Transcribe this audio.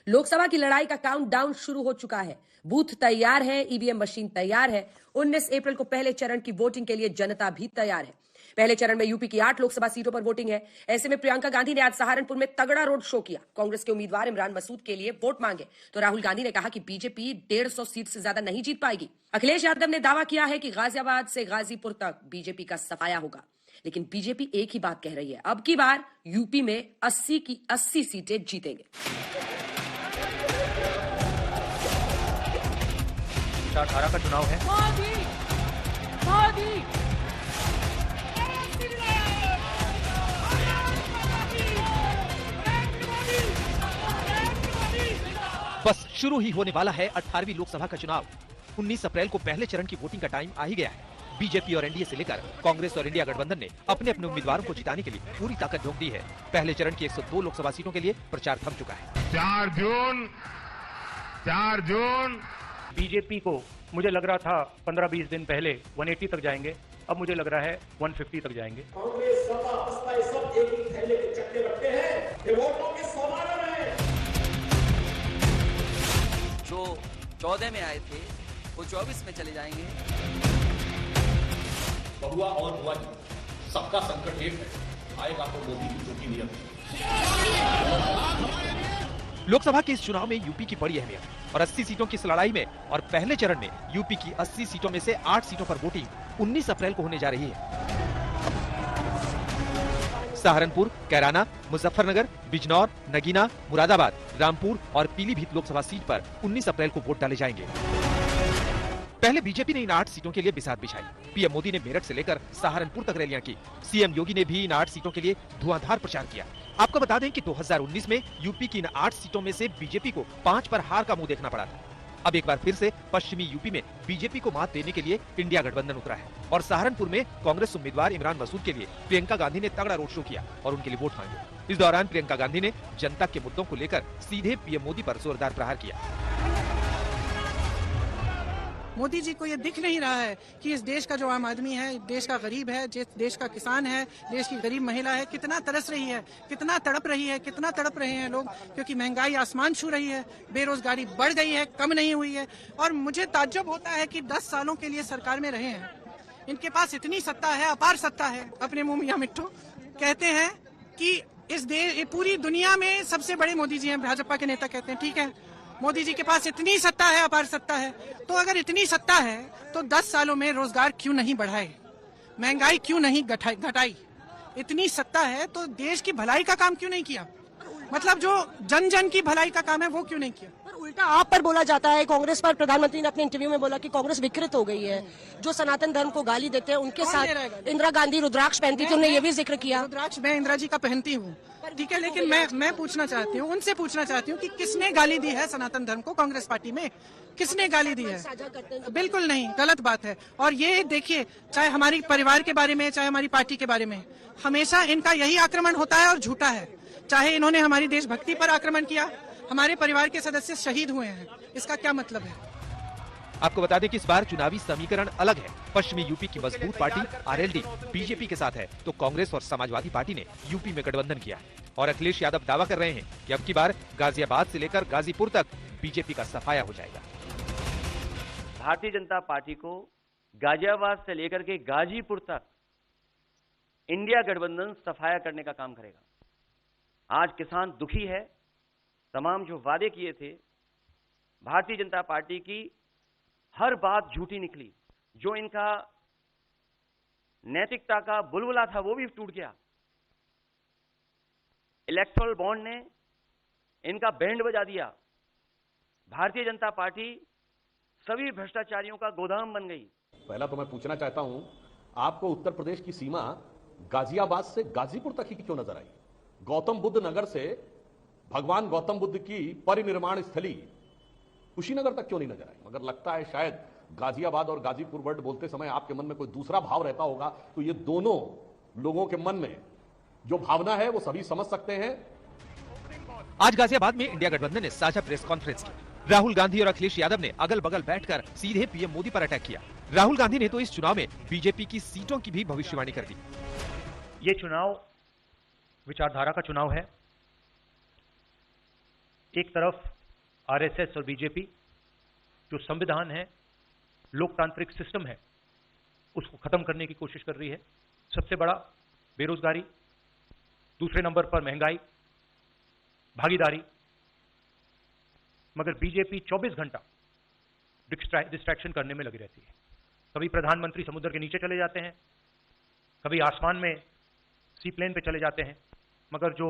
लोकसभा की लड़ाई का काउंटडाउन शुरू हो चुका है। बूथ तैयार है, ईवीएम मशीन तैयार है। 19 अप्रैल को पहले चरण की वोटिंग के लिए जनता भी तैयार है। पहले चरण में यूपी की 8 लोकसभा सीटों पर वोटिंग है। ऐसे में प्रियंका गांधी ने आज सहारनपुर में तगड़ा रोड शो किया। कांग्रेस के उम्मीदवार इमरान मसूद के लिए वोट मांगे तो राहुल गांधी ने कहा कि बीजेपी 150 सीट से ज्यादा नहीं जीत पाएगी। अखिलेश यादव ने दावा किया है कि गाजियाबाद से गाजीपुर तक बीजेपी का सफाया होगा, लेकिन बीजेपी एक ही बात कह रही है, अब की बार यूपी में 80 की 80 सीटें जीतेंगे। 2018 का चुनाव है। मोदी बस शुरू ही होने वाला है 18वीं लोकसभा का चुनाव। 19 अप्रैल को पहले चरण की वोटिंग का टाइम आ ही गया है। बीजेपी और एनडीए से लेकर कांग्रेस और इंडिया गठबंधन ने अपने अपने उम्मीदवारों को जिताने के लिए पूरी ताकत झोंक दी है। पहले चरण की 102 लोकसभा सीटों के लिए प्रचार थम चुका है। 4 जून बीजेपी को मुझे लग रहा था 15-20 दिन पहले 180 तक जाएंगे, अब मुझे लग रहा है 150 तक जाएंगे। कांग्रेस सपा बसपा ये सब एक ही थैले के चक्के रखते हैं, ये वोटों के समाधान है। जो 14 में आए थे वो 24 में चले जाएंगे। बहुआ और बुआ सबका संकट एक है, आएगा तो मोदी की चौकी नियत। लोकसभा के इस चुनाव में यूपी की बड़ी अहमियत और 80 सीटों की इस लड़ाई में और पहले चरण में यूपी की 80 सीटों में से 8 सीटों पर वोटिंग 19 अप्रैल को होने जा रही है। सहारनपुर, कैराना, मुजफ्फरनगर, बिजनौर, नगीना, मुरादाबाद, रामपुर और पीलीभीत लोकसभा सीट पर 19 अप्रैल को वोट डाले जाएंगे। पहले बीजेपी ने इन 8 सीटों के लिए बिसात बिछाई। पीएम मोदी ने मेरठ से लेकर सहारनपुर तक रैलियां की। सीएम योगी ने भी इन 8 सीटों के लिए धुआंधार प्रचार किया। आपको बता दें कि 2019 में यूपी की इन 8 सीटों में से बीजेपी को 5 पर हार का मुंह देखना पड़ा था। अब एक बार फिर से पश्चिमी यूपी में बीजेपी को मात देने के लिए इंडिया गठबंधन उतरा है और सहारनपुर में कांग्रेस उम्मीदवार इमरान मसूद के लिए प्रियंका गांधी ने तगड़ा रोड शो किया और उनके लिए वोट मांगे। इस दौरान प्रियंका गांधी ने जनता के मुद्दों को लेकर सीधे पीएम मोदी पर जोरदार प्रहार किया। मोदी जी को ये दिख नहीं रहा है कि इस देश का जो आम आदमी है, देश का गरीब है, देश का किसान है, देश की गरीब महिला है, कितना तरस रही है, कितना तड़प रही है, कितना तड़प रहे हैं लोग, क्योंकि महंगाई आसमान छू रही है, बेरोजगारी बढ़ गई है, कम नहीं हुई है। और मुझे ताज्जुब होता है कि 10 सालों के लिए सरकार में रहे हैं, इनके पास इतनी सत्ता है, अपार सत्ता है। अपने मुंह मियां मिट्ठू कहते हैं कि इस देश पूरी दुनिया में सबसे बड़े मोदी जी हैं, भाजपा के नेता कहते हैं। ठीक है, मोदी जी के पास इतनी सत्ता है, अपार सत्ता है, तो अगर इतनी सत्ता है तो 10 सालों में रोजगार क्यों नहीं बढ़ाए, महंगाई क्यों नहीं घटाई? इतनी सत्ता है तो देश की भलाई का काम क्यों नहीं किया? मतलब जो जन जन की भलाई का काम है वो क्यों नहीं किया? उल्टा आप पर बोला जाता है, कांग्रेस पर प्रधानमंत्री ने अपने इंटरव्यू में बोला कि कांग्रेस विकृत हो गई है। जो सनातन धर्म को गाली देते हैं उनके साथ इंदिरा गांधी रुद्राक्ष पहनती थी, उन्होंने ये भी जिक्र किया। रुद्राक्ष मैं इंदिरा जी का पहनती हूँ, ठीक है, लेकिन मैं पूछना चाहती हूँ, उनसे पूछना चाहती हूँ कि किसने गाली दी है सनातन धर्म को? कांग्रेस पार्टी में किसने गाली दी है? बिल्कुल नहीं, गलत बात है। और ये देखिए, चाहे हमारी परिवार के बारे में, चाहे हमारी पार्टी के बारे में, हमेशा इनका यही आक्रमण होता है और झूठा है। चाहे इन्होंने हमारी देशभक्ति पर आक्रमण किया, हमारे परिवार के सदस्य शहीद हुए हैं, इसका क्या मतलब है? आपको बता दें कि इस बार चुनावी समीकरण अलग है। पश्चिमी यूपी की मजबूत पार्टी आरएलडी बीजेपी के साथ है, तो कांग्रेस और समाजवादी पार्टी ने यूपी में गठबंधन किया है। और अखिलेश यादव दावा कर रहे हैं कि अब की बार गाजियाबाद से लेकर गाजीपुर तक बीजेपी का सफाया हो जाएगा। भारतीय जनता पार्टी को गाजियाबाद से लेकर के गाजीपुर तक इंडिया गठबंधन सफाया करने का काम करेगा। आज किसान दुखी है, तमाम जो वादे किए थे, भारतीय जनता पार्टी की हर बात झूठी निकली। जो इनका नैतिकता का बुलबुला था वो भी टूट गया। इलेक्टोरल बॉन्ड ने इनका बैंड बजा दिया। भारतीय जनता पार्टी सभी भ्रष्टाचारियों का गोदाम बन गई। पहला तो मैं पूछना चाहता हूं, आपको उत्तर प्रदेश की सीमा गाजियाबाद से गाजीपुर तक ही क्यों नजर आई? गौतम बुद्ध नगर से भगवान गौतम बुद्ध की परिनिर्माण स्थली कुशीनगर तक क्यों नहीं नजर आई? मगर लगता है शायद गाजियाबाद और गाजीपुर वर्ड बोलते समय आपके मन में कोई दूसरा भाव रहता होगा, तो ये दोनों लोगों के मन में जो भावना है वो सभी समझ सकते हैं। आज गाजियाबाद में इंडिया गठबंधन ने साझा प्रेस कॉन्फ्रेंस की। राहुल गांधी और अखिलेश यादव ने अगल बगल बैठकर सीधे पीएम मोदी पर अटैक किया। राहुल गांधी ने तो इस चुनाव में बीजेपी की सीटों की भी भविष्यवाणी कर दी। ये चुनाव विचारधारा का चुनाव है। एक तरफ आरएसएस और बीजेपी जो संविधान है, लोकतांत्रिक सिस्टम है, उसको खत्म करने की कोशिश कर रही है। सबसे बड़ा बेरोजगारी, दूसरे नंबर पर महंगाई, भागीदारी। मगर बीजेपी 24 घंटा डिस्ट्रैक्शन करने में लगी रहती है। कभी प्रधानमंत्री समुद्र के नीचे चले जाते हैं, कभी आसमान में सी प्लेन पे चले जाते हैं, मगर जो